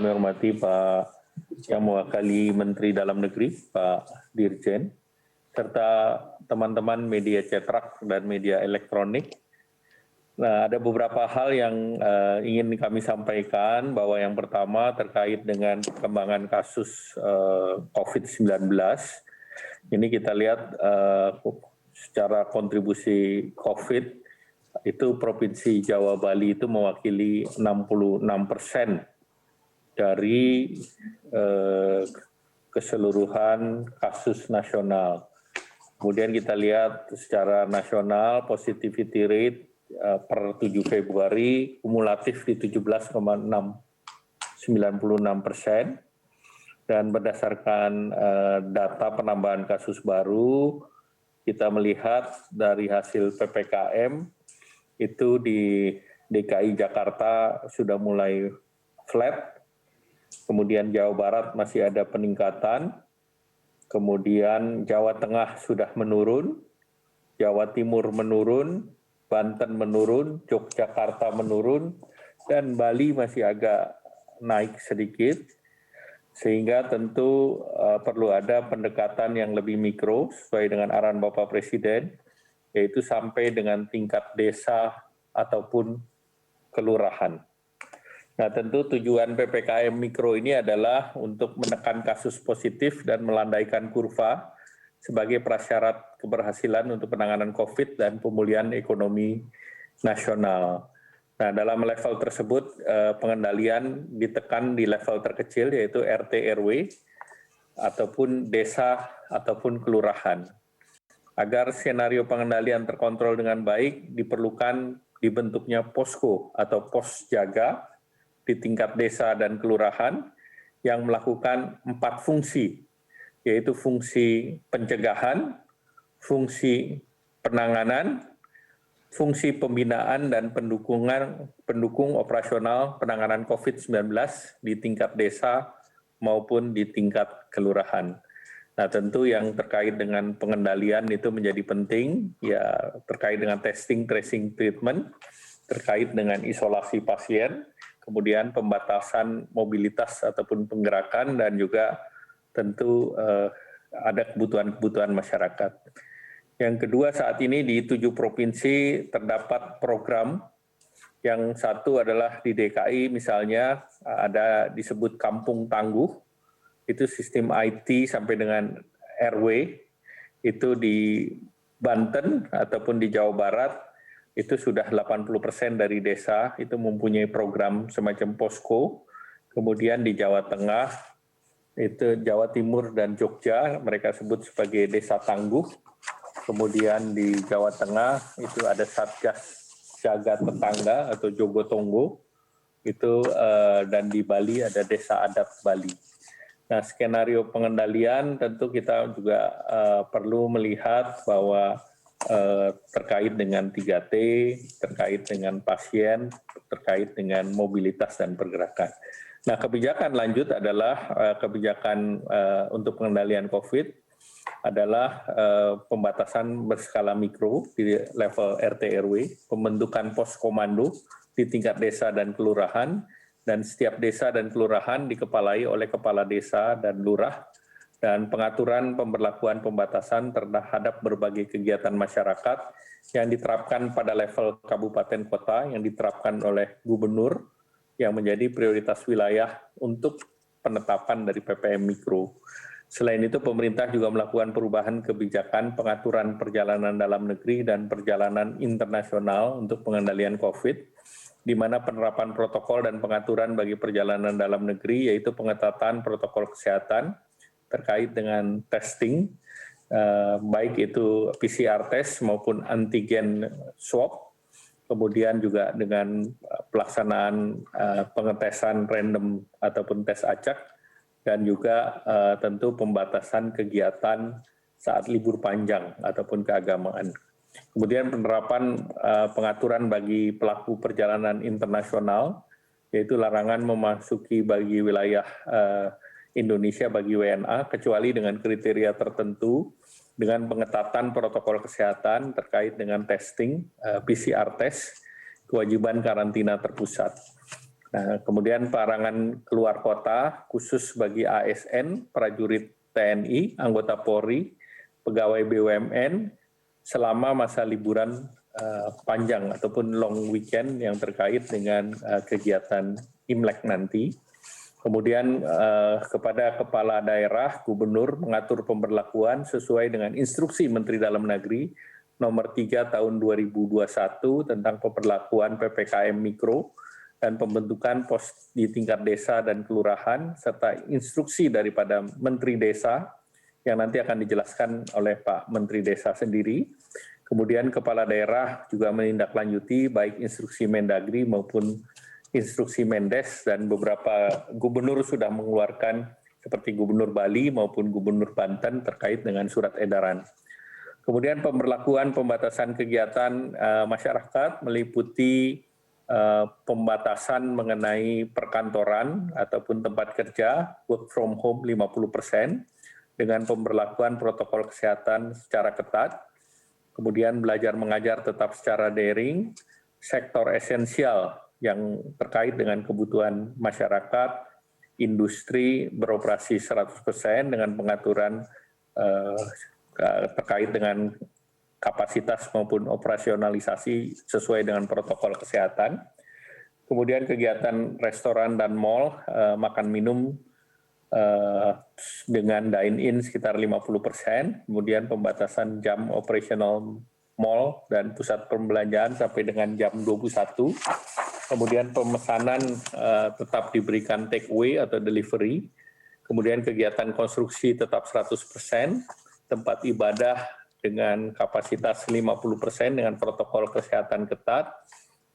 kami hormati Pak yang mewakili Menteri Dalam Negeri, Pak Dirjen, serta teman-teman media cetak dan media elektronik. Nah, ada beberapa hal yang ingin kami sampaikan, bahwa yang pertama terkait dengan perkembangan kasus COVID-19. Ini kita lihat secara kontribusi COVID, itu Provinsi Jawa Bali itu mewakili 66% dari keseluruhan kasus nasional. Kemudian kita lihat secara nasional positivity rate per 7 Februari kumulatif di 17,96%. Dan berdasarkan data penambahan kasus baru, kita melihat dari hasil PPKM itu di DKI Jakarta sudah mulai flat, kemudian Jawa Barat masih ada peningkatan, kemudian Jawa Tengah sudah menurun, Jawa Timur menurun, Banten menurun, Yogyakarta menurun, dan Bali masih agak naik sedikit, sehingga tentu perlu ada pendekatan yang lebih mikro sesuai dengan arahan Bapak Presiden, yaitu sampai dengan tingkat desa ataupun kelurahan. Nah, tentu tujuan PPKM Mikro ini adalah untuk menekan kasus positif dan melandaikan kurva sebagai prasyarat keberhasilan untuk penanganan COVID dan pemulihan ekonomi nasional. Nah, dalam level tersebut, pengendalian ditekan di level terkecil, yaitu RT RW, ataupun desa, ataupun kelurahan. Agar skenario pengendalian terkontrol dengan baik, diperlukan dibentuknya posko atau pos jaga di tingkat desa dan kelurahan yang melakukan 4 fungsi, yaitu fungsi pencegahan, fungsi penanganan, fungsi pembinaan dan pendukung operasional penanganan COVID-19 di tingkat desa maupun di tingkat kelurahan. Nah, tentu yang terkait dengan pengendalian itu menjadi penting, ya terkait dengan testing, tracing, treatment, terkait dengan isolasi pasien, kemudian pembatasan mobilitas ataupun penggerakan, dan juga tentu ada kebutuhan-kebutuhan masyarakat. Yang kedua, saat ini di 7 provinsi terdapat program. Yang satu adalah di DKI misalnya ada disebut Kampung Tangguh, itu sistem IT sampai dengan RW, itu di Banten ataupun di Jawa Barat, itu sudah 80% dari desa itu mempunyai program semacam posko. Kemudian di Jawa Tengah, itu Jawa Timur dan Jogja, mereka sebut sebagai desa tangguh. Kemudian di Jawa Tengah itu ada Satgas Jaga Tetangga atau Jogotongo, itu dan di Bali ada Desa Adat Bali. Nah, skenario pengendalian tentu kita juga perlu melihat bahwa terkait dengan 3T, terkait dengan pasien, terkait dengan mobilitas dan pergerakan. Nah, kebijakan lanjut adalah kebijakan untuk pengendalian COVID adalah pembatasan berskala mikro di level RT RW, pembentukan pos komando di tingkat desa dan kelurahan, dan setiap desa dan kelurahan dikepalai oleh kepala desa dan lurah, dan pengaturan pemberlakuan pembatasan terhadap berbagai kegiatan masyarakat yang diterapkan pada level kabupaten kota, yang diterapkan oleh gubernur, yang menjadi prioritas wilayah untuk penetapan dari PPM Mikro. Selain itu, pemerintah juga melakukan perubahan kebijakan pengaturan perjalanan dalam negeri dan perjalanan internasional untuk pengendalian COVID, di mana penerapan protokol dan pengaturan bagi perjalanan dalam negeri, yaitu pengetatan protokol kesehatan terkait dengan testing, baik itu PCR test maupun antigen swab, kemudian juga dengan pelaksanaan pengetesan random ataupun tes acak, dan juga tentu pembatasan kegiatan saat libur panjang ataupun keagamaan. Kemudian penerapan pengaturan bagi pelaku perjalanan internasional, yaitu larangan memasuki bagi wilayah Indonesia bagi WNA, kecuali dengan kriteria tertentu, dengan pengetatan protokol kesehatan terkait dengan testing, PCR test, kewajiban karantina terpusat. Nah, kemudian pelarangan keluar kota khusus bagi ASN, prajurit TNI, anggota Polri, pegawai BUMN selama masa liburan panjang ataupun long weekend yang terkait dengan kegiatan Imlek nanti. Kemudian kepada kepala daerah, gubernur mengatur pemberlakuan sesuai dengan instruksi Menteri Dalam Negeri nomor 3 tahun 2021 tentang pemberlakuan PPKM Mikro dan pembentukan pos di tingkat desa dan kelurahan serta instruksi daripada Menteri Desa yang nanti akan dijelaskan oleh Pak Menteri Desa sendiri. Kemudian kepala daerah juga menindaklanjuti baik instruksi Mendagri maupun instruksi Mendes, dan beberapa gubernur sudah mengeluarkan seperti Gubernur Bali maupun Gubernur Banten terkait dengan surat edaran. Kemudian pemberlakuan pembatasan kegiatan masyarakat meliputi pembatasan mengenai perkantoran ataupun tempat kerja, work from home 50%, dengan pemberlakuan protokol kesehatan secara ketat. Kemudian belajar mengajar tetap secara daring, sektor esensial yang terkait dengan kebutuhan masyarakat, industri beroperasi 100% dengan pengaturan terkait dengan kapasitas maupun operasionalisasi sesuai dengan protokol kesehatan. Kemudian kegiatan restoran dan mal, makan minum dengan dine-in sekitar 50%, kemudian pembatasan jam operasional mal dan pusat perbelanjaan sampai dengan jam 21. Kemudian pemesanan tetap diberikan take away atau delivery. Kemudian kegiatan konstruksi tetap 100%, tempat ibadah dengan kapasitas 50% dengan protokol kesehatan ketat,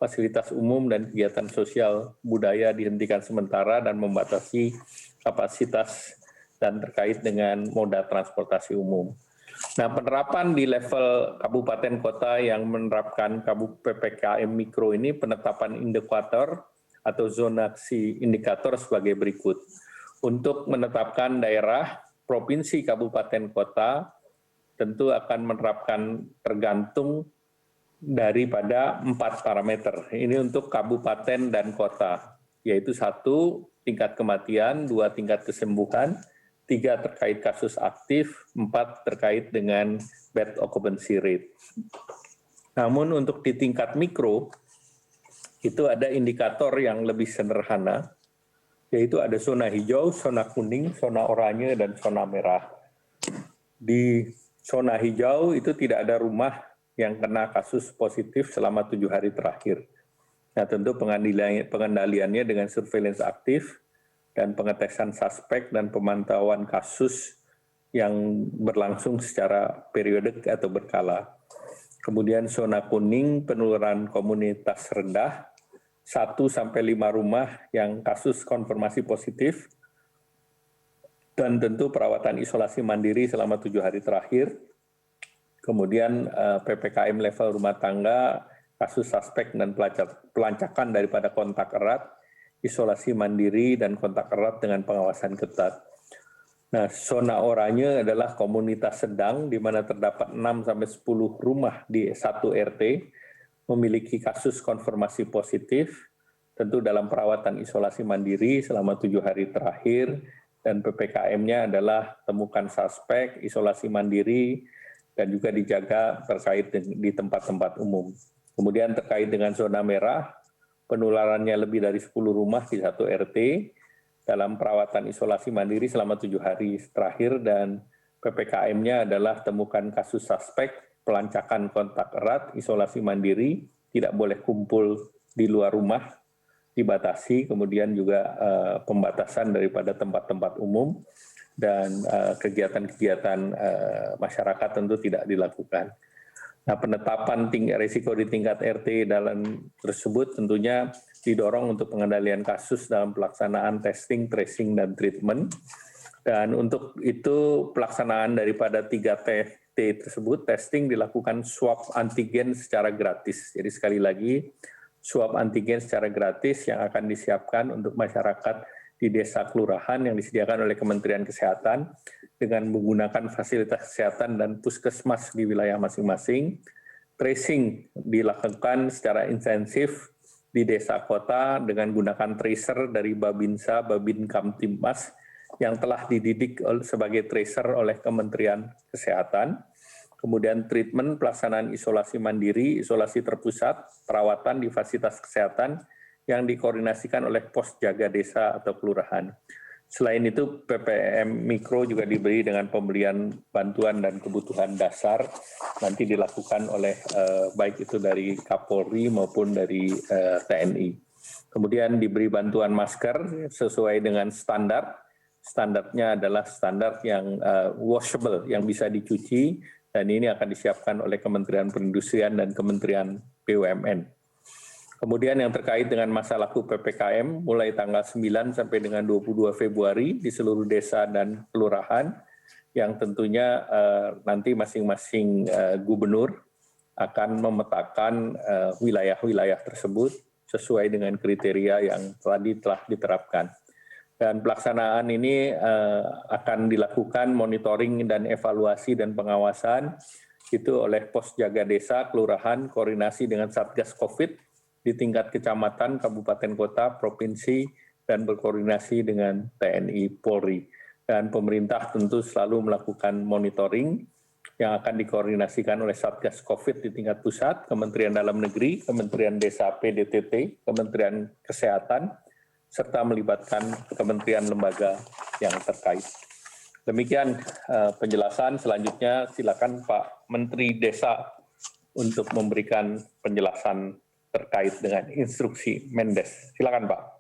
fasilitas umum dan kegiatan sosial budaya dihentikan sementara dan membatasi kapasitas dan terkait dengan moda transportasi umum. Nah, penerapan di level kabupaten kota yang menerapkan PPKM Mikro ini penetapan indikator atau zonasi indikator sebagai berikut. Untuk menetapkan daerah, provinsi, kabupaten, kota tentu akan menerapkan tergantung daripada 4 parameter. Ini untuk kabupaten dan kota, yaitu 1, tingkat kematian, 2, tingkat kesembuhan, 3, terkait kasus aktif, 4, terkait dengan bed occupancy rate. Namun untuk di tingkat mikro, itu ada indikator yang lebih sederhana, yaitu ada zona hijau, zona kuning, zona oranye, dan zona merah. Di zona hijau itu tidak ada rumah yang kena kasus positif selama 7 hari terakhir. Nah, tentu pengendaliannya dengan surveillance aktif dan pengetesan suspek dan pemantauan kasus yang berlangsung secara periodik atau berkala. Kemudian zona kuning, penularan komunitas rendah, 1-5 rumah yang kasus konfirmasi positif, dan tentu perawatan isolasi mandiri selama 7 hari terakhir. Kemudian PPKM level rumah tangga, kasus suspek dan pelancakan daripada kontak erat, isolasi mandiri dan kontak erat dengan pengawasan ketat. Nah, zona oranye adalah komunitas sedang di mana terdapat 6-10 rumah di 1 RT memiliki kasus konfirmasi positif, tentu dalam perawatan isolasi mandiri selama 7 hari terakhir, dan PPKM-nya adalah temukan suspek, isolasi mandiri, dan juga dijaga terkait di tempat-tempat umum. Kemudian terkait dengan zona merah, penularannya lebih dari 10 rumah di 1 RT dalam perawatan isolasi mandiri selama 7 hari terakhir, dan PPKM-nya adalah temukan kasus suspek, pelancakan kontak erat, isolasi mandiri, tidak boleh kumpul di luar rumah, dibatasi, kemudian juga pembatasan daripada tempat-tempat umum, dan kegiatan-kegiatan masyarakat tentu tidak dilakukan. Nah, penetapan risiko di tingkat RT dalam tersebut tentunya didorong untuk pengendalian kasus dalam pelaksanaan testing, tracing, dan treatment. Dan untuk itu pelaksanaan daripada 3T tersebut, testing dilakukan swab antigen secara gratis. Jadi sekali lagi, swab antigen secara gratis yang akan disiapkan untuk masyarakat di desa kelurahan yang disediakan oleh Kementerian Kesehatan dengan menggunakan fasilitas kesehatan dan puskesmas di wilayah masing-masing. Tracing dilakukan secara intensif di desa kota dengan gunakan tracer dari Babinsa, Babin Kamtibmas yang telah dididik sebagai tracer oleh Kementerian Kesehatan. Kemudian treatment, pelaksanaan isolasi mandiri, isolasi terpusat, perawatan di fasilitas kesehatan yang dikoordinasikan oleh pos jaga desa atau kelurahan. Selain itu, PPM Mikro juga diberi dengan pembelian bantuan dan kebutuhan dasar nanti dilakukan oleh baik itu dari Kapolri maupun dari TNI. Kemudian diberi bantuan masker sesuai dengan standar. Standarnya adalah standar yang washable, yang bisa dicuci, dan ini akan disiapkan oleh Kementerian Perindustrian dan Kementerian BUMN. Kemudian yang terkait dengan masa laku PPKM mulai tanggal 9 sampai dengan 22 Februari di seluruh desa dan kelurahan yang tentunya nanti masing-masing gubernur akan memetakan wilayah-wilayah tersebut sesuai dengan kriteria yang telah diterapkan. Dan pelaksanaan ini akan dilakukan monitoring dan evaluasi dan pengawasan itu oleh pos jaga desa, kelurahan, koordinasi dengan Satgas COVID di tingkat kecamatan, kabupaten kota, provinsi, dan berkoordinasi dengan TNI Polri. Dan pemerintah tentu selalu melakukan monitoring yang akan dikoordinasikan oleh Satgas COVID di tingkat pusat, Kementerian Dalam Negeri, Kementerian Desa PDTT, Kementerian Kesehatan, serta melibatkan kementerian lembaga yang terkait. Demikian penjelasan. Selanjutnya silakan Pak Menteri Desa untuk memberikan penjelasan terkait dengan instruksi Mendes. Silakan Pak.